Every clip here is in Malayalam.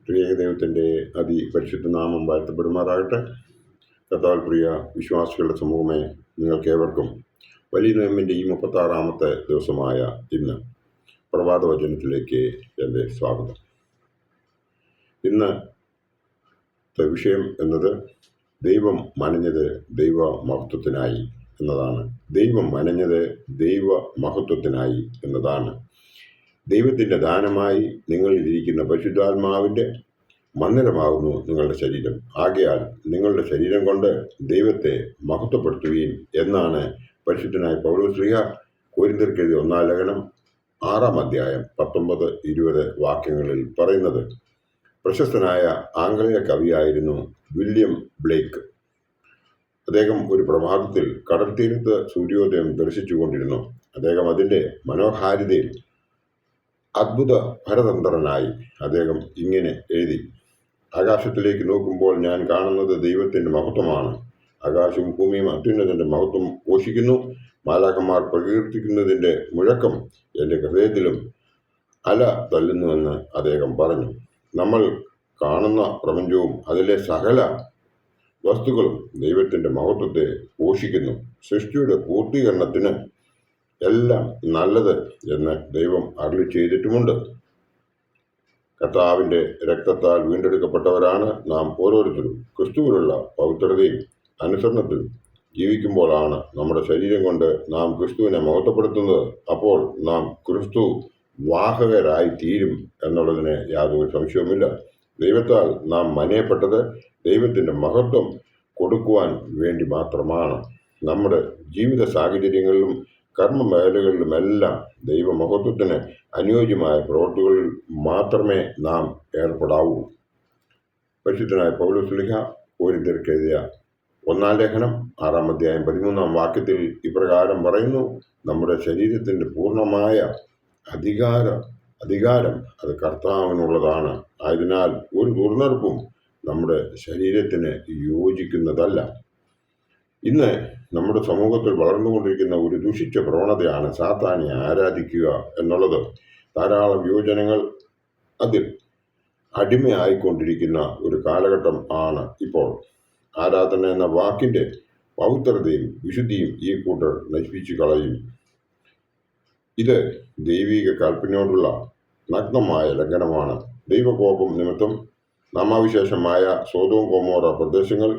പ്രിയ ദൈവത്തിൻ്റെ അതിപരിശുദ്ധ നാമം വാഴ്ത്തപ്പെടുമാറാകട്ടെ. കർത്താവിൽ പ്രിയ വിശ്വാസികളുടെ സമൂഹമേ, നിങ്ങൾക്കേവർക്കും വലിയ നോയമ്പിൻ്റെ ഈ 36-ാമത്തെ ദിവസമായ ഇന്ന് പ്രഭാതവചനത്തിലേക്ക് എൻ്റെ സ്വാഗതം. ഇന്നത്തെ വിഷയം എന്നത് ദൈവം മനഞ്ഞത് ദൈവ മഹത്വത്തിനായി എന്നതാണ്. ദൈവം മനഞ്ഞത് ദൈവ മഹത്വത്തിനായി എന്നതാണ്. ദൈവത്തിൻ്റെ ദാനമായി നിങ്ങളിലിരിക്കുന്ന പരിശുദ്ധാത്മാവിൻ്റെ മന്ദിരമാകുന്നു നിങ്ങളുടെ ശരീരം. ആകയാൽ നിങ്ങളുടെ ശരീരം കൊണ്ട് ദൈവത്തെ മഹത്വപ്പെടുത്തുകയും എന്നാണ് പരിശുദ്ധനായ പൗലോസ്ലീഹ കൊരിന്ത്യർക്കെഴുതിയ 1-ാം ലേഖനം 6-ാം അധ്യായം 19-20 വാക്യങ്ങളിൽ പറയുന്നത്. പ്രശസ്തനായ ആംഗലേയ കവിയായിരുന്നു വില്യം ബ്ലേക്ക്. അദ്ദേഹം ഒരു പ്രഭാതത്തിൽ കടൽ തീരത്ത് സൂര്യോദയം ദർശിച്ചുകൊണ്ടിരുന്നു. അദ്ദേഹം അതിൻ്റെ മനോഹാരിതയിൽ അദ്ഭുത ഭരതന്ത്രനായി അദ്ദേഹം ഇങ്ങനെ എഴുതി: ആകാശത്തിലേക്ക് നോക്കുമ്പോൾ ഞാൻ കാണുന്നത് ദൈവത്തിൻ്റെ മഹത്വമാണ്. ആകാശവും ഭൂമിയും അത്യുന്നതൻ്റെ മഹത്വം ഘോഷിക്കുന്നു. മാലാഖമാർ പ്രകീർത്തിക്കുന്നതിൻ്റെ മുഴക്കം എൻ്റെ ഹൃദയത്തിലും അല തല്ലുന്നുവെന്ന് അദ്ദേഹം പറഞ്ഞു. നമ്മൾ കാണുന്ന പ്രപഞ്ചവും അതിലെ സകല വസ്തുക്കളും ദൈവത്തിൻ്റെ മഹത്വത്തെ ഘോഷിക്കുന്നു. സൃഷ്ടിയുടെ പൂർത്തീകരണത്തിന് എല്ലാം നല്ലത് എന്ന് ദൈവം അരുളി ചെയ്തിട്ടുമുണ്ട്. കർത്താവിൻ്റെ രക്തത്താൽ വീണ്ടെടുക്കപ്പെട്ടവരാണ് നാം ഓരോരുത്തരും. ക്രിസ്തുവിലുള്ള പവിത്രതയും അനുസരണത്തിലും ജീവിക്കുമ്പോഴാണ് നമ്മുടെ ശരീരം കൊണ്ട് നാം ക്രിസ്തുവിനെ മഹത്വപ്പെടുത്തുന്നത്. അപ്പോൾ നാം ക്രിസ്തു വാഹകരായി തീരും എന്നുള്ളതിന് യാതൊരു സംശയവുമില്ല. ദൈവത്താൽ നാം മനയപ്പെട്ടത് ദൈവത്തിൻ്റെ മഹത്വം കൊടുക്കുവാൻ വേണ്ടി മാത്രമാണ്. നമ്മുടെ ജീവിത സാഹചര്യങ്ങളിലും കർമ്മമേഖലകളിലുമെല്ലാം ദൈവമഹത്വത്തിന് അനുയോജ്യമായ പ്രവൃത്തികളിൽ മാത്രമേ നാം ഏർപ്പെടാവൂ. പരിശുദ്ധനായ പൗലോസ്ലീഹ കൊരിന്ത്യർക്കെഴുതിയ 1-ാം ലേഖനം 6-ാം അധ്യായം 13-ാം വാക്യത്തിൽ ഇപ്രകാരം പറയുന്നു: നമ്മുടെ ശരീരത്തിൻ്റെ പൂർണ്ണമായ അധികാരം അത് കർത്താവിനുള്ളതാണ്. ആയതിനാൽ ഒരു ദുർനടപ്പും നമ്മുടെ ശരീരത്തിന് യോജിക്കുന്നതല്ല. ഇന്ന് നമ്മുടെ സമൂഹത്തിൽ വളർന്നുകൊണ്ടിരിക്കുന്ന ഒരു ദുഷിച്ച പ്രവണതയാണ് സാത്താനെ ആരാധിക്കുക എന്നുള്ളത്. ധാരാളം യുവജനങ്ങൾ അതിൽ അടിമയായിക്കൊണ്ടിരിക്കുന്ന ഒരു കാലഘട്ടം ആണ് ഇപ്പോൾ. ആരാധന എന്ന വാക്കിൻ്റെ പവിത്രതയും വിശുദ്ധിയും ഈ കൂട്ടർ നശിപ്പിച്ചു കളയും. ഇത് ദൈവിക കൽപ്പനയോടുള്ള നഗ്നമായ ലംഘനമാണ്. ദൈവകോപം നിമിത്തം നാമാവിശേഷമായ സോദോം ഗൊമോറ പ്രദേശങ്ങൾ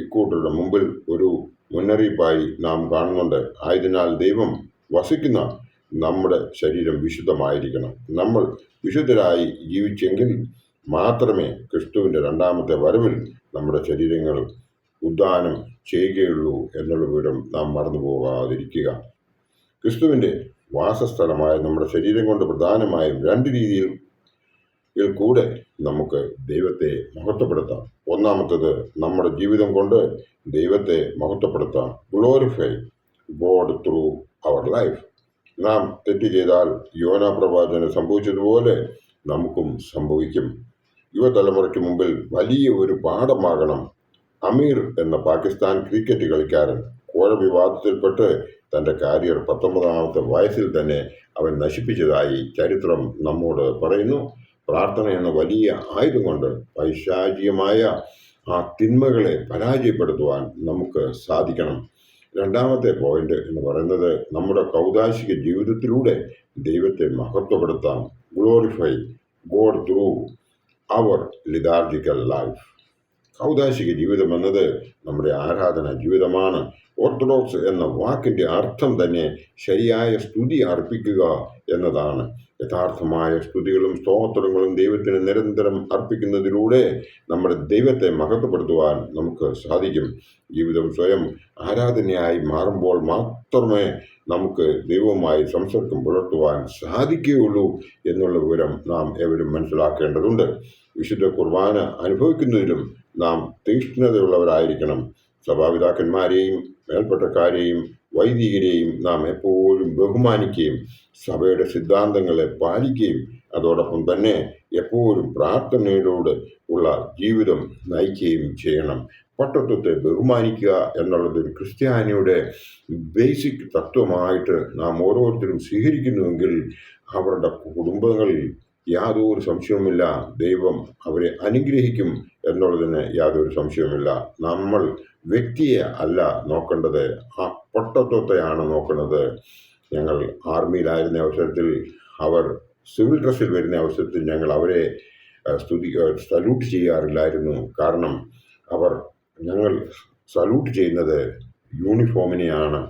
ഇക്കൂട്ടരുടെ മുമ്പിൽ ഒരു മുന്നറിയിപ്പായി നാം കാണുന്നുണ്ട്. ആയതിനാൽ ദൈവം വസിക്കുന്ന നമ്മുടെ ശരീരം വിശുദ്ധമായിരിക്കണം. നമ്മൾ വിശുദ്ധരായി ജീവിച്ചെങ്കിൽ മാത്രമേ ക്രിസ്തുവിൻ്റെ 2-ാമത്തെ വരവിൽ നമ്മുടെ ശരീരങ്ങൾ ഉദ്ധാനം ചെയ്യുകയുള്ളൂ എന്നുള്ള വിവരം നാം മറന്നു പോകാതിരിക്കുക. ക്രിസ്തുവിൻ്റെ വാസസ്ഥലമായ നമ്മുടെ ശരീരം കൊണ്ട് പ്രധാനമായും 2 രീതിയിൽ കൂടെ നമുക്ക് ദൈവത്തെ മഹത്വപ്പെടുത്താം. ഒന്നാമത്തേത്, നമ്മുടെ ജീവിതം കൊണ്ട് ദൈവത്തെ മഹത്വപ്പെടുത്താം. Glorify God through our life. നാം തെറ്റ് ചെയ്താൽ യോനാ പ്രവാചകന് സംഭവിച്ചതുപോലെ നമുക്കും സംഭവിക്കും. യുവതലമുറയ്ക്ക് മുമ്പിൽ വലിയ ഒരു പാഠമാകണം. അമീർ എന്ന പാകിസ്ഥാൻ ക്രിക്കറ്റ് കളിക്കാരൻ കോഴ വിവാദത്തിൽപ്പെട്ട് തൻ്റെ കരിയർ 19-ാമത്തെ വയസ്സിൽ തന്നെ അവൻ നശിപ്പിച്ചതായി ചരിത്രം നമ്മോട് പറയുന്നു. പ്രാർത്ഥന എന്ന വലിയ ആയുധം കൊണ്ട് പൈശാചികമായ ആ തിന്മകളെ പരാജയപ്പെടുത്തുവാൻ നമുക്ക് സാധിക്കണം. 2-ാമത്തെ പോയിന്റ് എന്ന് പറയുന്നത്, നമ്മുടെ കൗദാശിക ജീവിതത്തിലൂടെ ദൈവത്തെ മഹത്വപ്പെടുത്താം. Glorify God through our liturgical life. കൗദാശിക ജീവിതം എന്നത് നമ്മുടെ ആരാധന ജീവിതമാണ്. ഓർത്തഡോക്സ് എന്ന വാക്കിൻ്റെ അർത്ഥം തന്നെ ശരിയായ സ്തുതി അർപ്പിക്കുക എന്നതാണ്. യഥാർത്ഥമായ സ്തുതികളും സ്തോത്രങ്ങളും ദൈവത്തിന് നിരന്തരം അർപ്പിക്കുന്നതിലൂടെ നമ്മുടെ ദൈവത്തെ മഹത്വപ്പെടുത്തുവാൻ നമുക്ക് സാധിക്കും. ജീവിതം സ്വയം ആരാധനയായി മാറുമ്പോൾ മാത്രമേ നമുക്ക് ദൈവവുമായി സംസർഗം പുലർത്തുവാൻ സാധിക്കുകയുള്ളൂ എന്നുള്ള വിവരം നാം ഏവരും മനസ്സിലാക്കേണ്ടതുണ്ട്. വിശുദ്ധ കുർബാന അനുഭവിക്കുന്നതിലും നാം തീക്ഷ്ണതയുള്ളവരായിരിക്കണം. സഭാപിതാക്കന്മാരെയും മേൽപ്പെട്ടക്കാരെയും വൈദികരെയും നാം എപ്പോഴും ബഹുമാനിക്കുകയും സഭയുടെ സിദ്ധാന്തങ്ങളെ പാലിക്കുകയും അതോടൊപ്പം തന്നെ എപ്പോഴും പ്രാർത്ഥനയിലൂടെ ഉള്ള ജീവിതം നയിക്കുകയും ചെയ്യണം. പട്ടത്വത്തെ ബഹുമാനിക്കുക എന്നുള്ളത് ഒരു ക്രിസ്ത്യാനിയുടെ ബേസിക് തത്വമായിട്ട് നാം ഓരോരുത്തരും സ്വീകരിക്കുന്നുവെങ്കിൽ അവരുടെ കുടുംബങ്ങളിൽ യാതൊരു സംശയവുമില്ല ദൈവം അവരെ അനുഗ്രഹിക്കും എന്നുള്ളതിന് യാതൊരു സംശയവുമില്ല. നമ്മൾ വ്യക്തിയെ അല്ല നോക്കേണ്ടത്, ആ പൊട്ടത്വത്തെയാണ് നോക്കുന്നത്. ഞങ്ങൾ ആർമിയിലായിരുന്ന അവസരത്തിൽ അവർ സിവിൽ ഡ്രസ്സിൽ വരുന്ന അവസരത്തിൽ ഞങ്ങൾ അവരെ സല്യൂട്ട് ചെയ്യാറില്ലായിരുന്നു. കാരണം ഞങ്ങൾ സല്യൂട്ട് ചെയ്യുന്നത് യൂണിഫോമിനെയാണ്.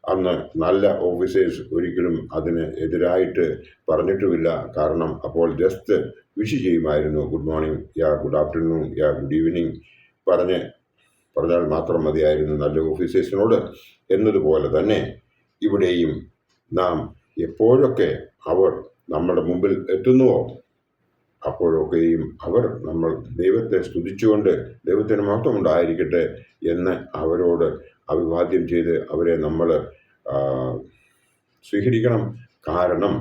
അന്ന് നല്ല ഓഫീസേഴ്സ് ഒരിക്കലും അതിന് എതിരായിട്ട് പറഞ്ഞിട്ടുമില്ല. കാരണം അപ്പോൾ ജസ്റ്റ് വിഷ് ചെയ്യുമായിരുന്നു. Good morning, good afternoon, good evening പറഞ്ഞാൽ മാത്രം മതിയായിരുന്നു നല്ല ഓഫീസേഴ്സിനോട്. എന്നതുപോലെ തന്നെ ഇവിടെയും നാം എപ്പോഴൊക്കെ അവർ നമ്മുടെ മുമ്പിൽ എത്തുന്നുവോ അപ്പോഴൊക്കെയും നമ്മൾ ദൈവത്തെ സ്തുതിച്ചുകൊണ്ട് ദൈവത്തിന് മഹത്വം ഉണ്ടായിരിക്കട്ടെ എന്ന് അവരോട് അഭിവാദ്യം ചെയ്ത് അവരെ നമ്മൾ സ്വീകരിക്കണം. കാരണം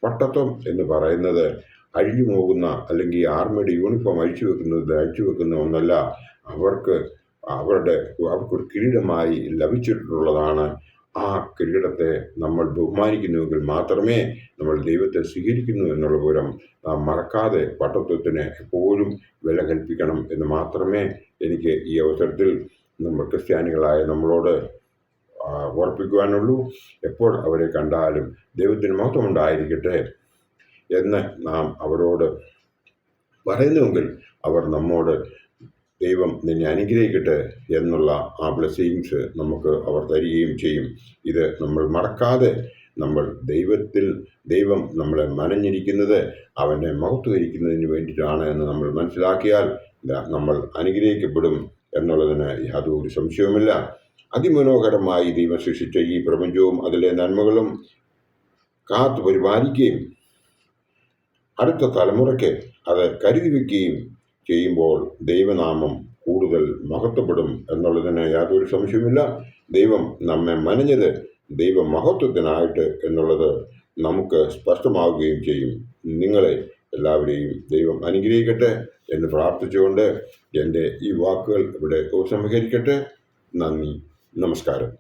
പട്ടത്വം എന്ന് പറയുന്നത് അഴിഞ്ഞു പോകുന്ന അല്ലെങ്കിൽ ആർമിയുടെ യൂണിഫോം അഴിച്ചു വെക്കുന്ന ഒന്നല്ല. അവർക്കൊരു കിരീടമായി ലഭിച്ചിട്ടുള്ളതാണ്. ആ കിരീടത്തെ നമ്മൾ ബഹുമാനിക്കുന്നുവെങ്കിൽ മാത്രമേ നമ്മൾ ദൈവത്തെ സ്വീകരിക്കുന്നു എന്നുള്ള വിവരം നാം മറക്കാതെ പട്ടത്വത്തിന് എപ്പോഴും വില കൽപ്പിക്കണം എന്ന് മാത്രമേ എനിക്ക് ഈ അവസരത്തിൽ നമ്മൾ ക്രിസ്ത്യാനികളായ നമ്മളോട് ഓർപ്പിക്കുവാനുള്ളൂ. എപ്പോൾ അവരെ കണ്ടാലും ദൈവത്തിന് മഹത്വം ഉണ്ടായിരിക്കട്ടെ എന്ന് നാം അവരോട് പറയുന്നുവെങ്കിൽ അവർ നമ്മോട് ദൈവം നിന്നെ അനുഗ്രഹിക്കട്ടെ എന്നുള്ള ആ ബ്ലെസ്സിങ്സ് നമുക്ക് അവർ തരികയും ചെയ്യും. ഇത് നമ്മൾ മറക്കാതെ ദൈവം നമ്മളെ മനഞ്ഞിരിക്കുന്നത് അവനെ മഹത്വീകരിക്കുന്നതിന് വേണ്ടിയിട്ടാണ് എന്ന് നമ്മൾ മനസ്സിലാക്കിയാൽ നമ്മൾ അനുഗ്രഹിക്കപ്പെടും എന്നുള്ളതിന് യാതൊരു സംശയവുമില്ല. അതിമനോഹരമായി ദൈവം സൃഷ്ടിച്ച ഈ പ്രപഞ്ചവും അതിലെ നന്മകളും കാത്തു പരിപാലിക്കുകയും അടുത്ത തലമുറയ്ക്ക് അത് കരുതി വയ്ക്കുകയും ചെയ്യുമ്പോൾ ദൈവനാമം കൂടുതൽ മഹത്വപ്പെടും എന്നുള്ളതിന് യാതൊരു സംശയവുമില്ല. ദൈവം നമ്മെ മനഞ്ഞത് ദൈവ മഹത്വത്തിനായിട്ട് എന്നുള്ളത് നമുക്ക് സ്പഷ്ടമാവുകയും ചെയ്യും. നിങ്ങളെ എല്ലാവരെയും ദൈവം അനുഗ്രഹിക്കട്ടെ എന്ന് പ്രാർത്ഥിച്ചുകൊണ്ട് എൻ്റെ ഈ വാക്കുകൾ ഇവിടെ ഉപസംഹരിക്കട്ടെ. നന്ദി, നമസ്കാരം.